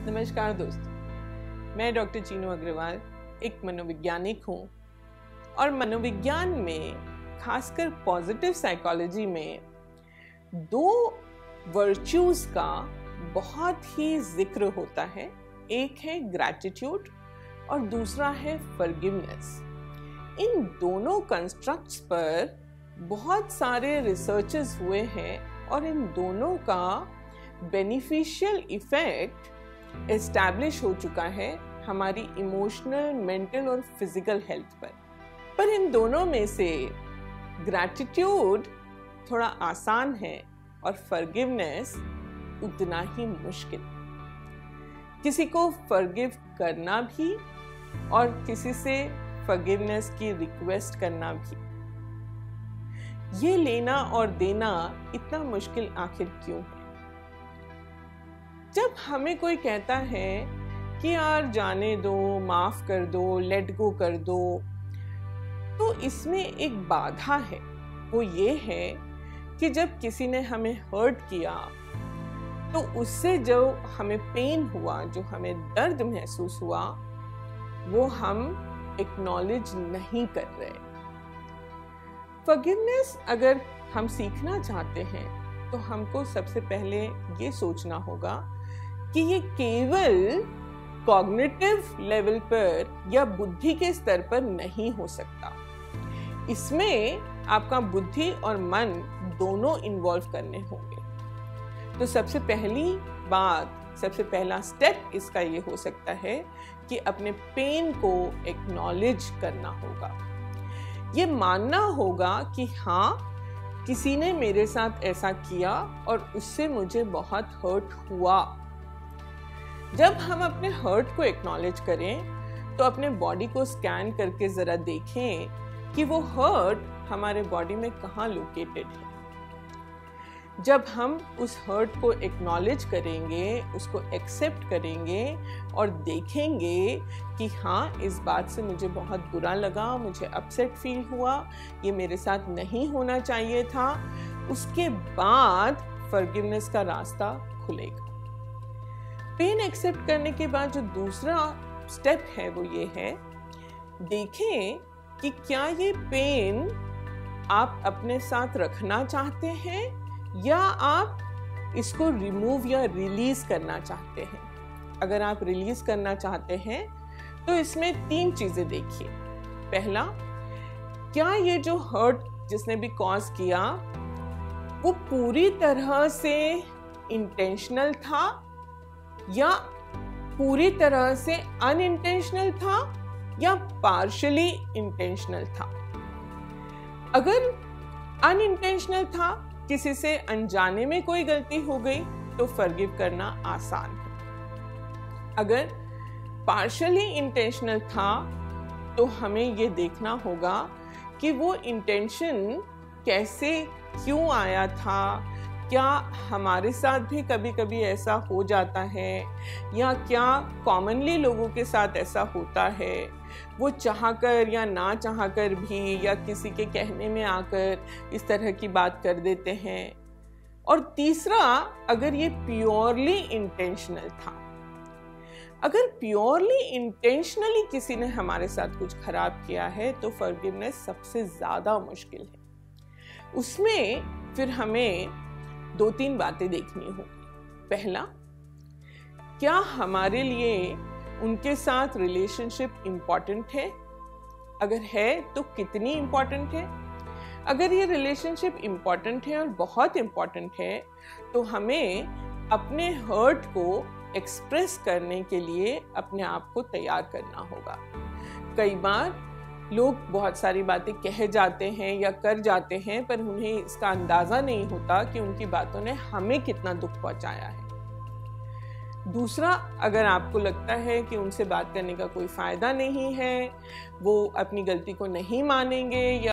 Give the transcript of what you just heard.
नमस्कार दोस्तों, मैं डॉक्टर चीनू अग्रवाल एक मनोवैज्ञानिक हूँ और मनोविज्ञान में खासकर पॉजिटिव साइकोलॉजी में दो वर्च्यूज का बहुत ही जिक्र होता है। एक है ग्रैटिट्यूड और दूसरा है फॉरगिवनेस। इन दोनों कंस्ट्रक्ट्स पर बहुत सारे रिसर्चेस हुए हैं और इन दोनों का बेनिफिशियल इफेक्ट एस्टैब्लिश हो चुका है हमारी इमोशनल, मेंटल और फिजिकल हेल्थ पर इन दोनों में से ग्रैटिट्यूड थोड़ा आसान है और फॉरगिवनेस उतना ही मुश्किल। किसी को फॉरगिव करना भी और किसी से फॉरगिवनेस की रिक्वेस्ट करना भी, ये लेना और देना इतना मुश्किल आखिर क्यों है? जब हमें कोई कहता है कि यार जाने दो, माफ कर दो, लेट गो कर दो, तो इसमें एक बाधा है। वो ये है कि जब किसी ने हमें हर्ट किया तो उससे जो हमें पेन हुआ, जो हमें दर्द महसूस हुआ, वो हम एक्नॉलेज नहीं कर रहे। फॉरगिवनेस अगर हम सीखना चाहते हैं तो हमको सबसे पहले ये सोचना होगा कि ये केवल कॉग्निटिव लेवल पर या बुद्धि के स्तर पर नहीं हो सकता। इसमें आपका बुद्धि और मन दोनों इन्वॉल्व करने होंगे। तो सबसे पहली बात, सबसे पहला स्टेप इसका ये हो सकता है कि अपने पेन को एक्नॉलेज करना होगा। ये मानना होगा कि हाँ, किसी ने मेरे साथ ऐसा किया और उससे मुझे बहुत हर्ट हुआ। जब हम अपने हर्ट को एक्नॉलेज करें तो अपने बॉडी को स्कैन करके जरा देखें कि वो हर्ट हमारे बॉडी में कहाँ लोकेटेड है। जब हम उस हर्ट को एक्नॉलेज करेंगे, उसको एक्सेप्ट करेंगे और देखेंगे कि हाँ, इस बात से मुझे बहुत बुरा लगा, मुझे अपसेट फील हुआ, ये मेरे साथ नहीं होना चाहिए था, उसके बाद फॉरगिवनेस का रास्ता खुलेगा। पेन एक्सेप्ट करने के बाद जो दूसरा स्टेप है वो ये है, देखें कि क्या ये पेन आप अपने साथ रखना चाहते हैं या आप इसको रिमूव या रिलीज करना चाहते हैं। अगर आप रिलीज करना चाहते हैं तो इसमें 3 चीजें देखिए। पहला, क्या ये जो हर्ट जिसने भी कॉज किया वो पूरी तरह से इंटेंशनल था या पूरी तरह से अनइंटेंशनल था या पार्शियली इंटेंशनल था। अगर अनइंटेंशनल था, किसी से अनजाने में कोई गलती हो गई, तो फॉरगिव करना आसान है। अगर पार्शियली इंटेंशनल था तो हमें ये देखना होगा कि वो इंटेंशन कैसे, क्यों आया था, क्या हमारे साथ भी कभी कभी ऐसा हो जाता है या क्या कॉमनली लोगों के साथ ऐसा होता है, वो चाहकर या ना चाहकर भी या किसी के कहने में आकर इस तरह की बात कर देते हैं। और तीसरा, अगर ये प्योरली इंटेंशनल था, अगर प्योरली इंटेंशनली किसी ने हमारे साथ कुछ खराब किया है तो फॉरगिवनेस सबसे ज्यादा मुश्किल है। उसमें फिर हमें 2-3 बातें देखनी होगी। पहला, क्या हमारे लिए उनके साथ रिलेशनशिप इम्पॉर्टेंट है? अगर है तो कितनी इम्पॉर्टेंट है? अगर ये रिलेशनशिप इम्पॉर्टेंट है और बहुत इम्पॉर्टेंट है तो हमें अपने हर्ट को एक्सप्रेस करने के लिए अपने आप को तैयार करना होगा। कई बार लोग बहुत सारी बातें कह जाते हैं या कर जाते हैं पर उन्हें इसका अंदाजा नहीं होता कि उनकी बातों ने हमें कितना दुख पहुंचाया है। दूसरा, अगर आपको लगता है कि उनसे बात करने का कोई फायदा नहीं है, वो अपनी गलती को नहीं मानेंगे या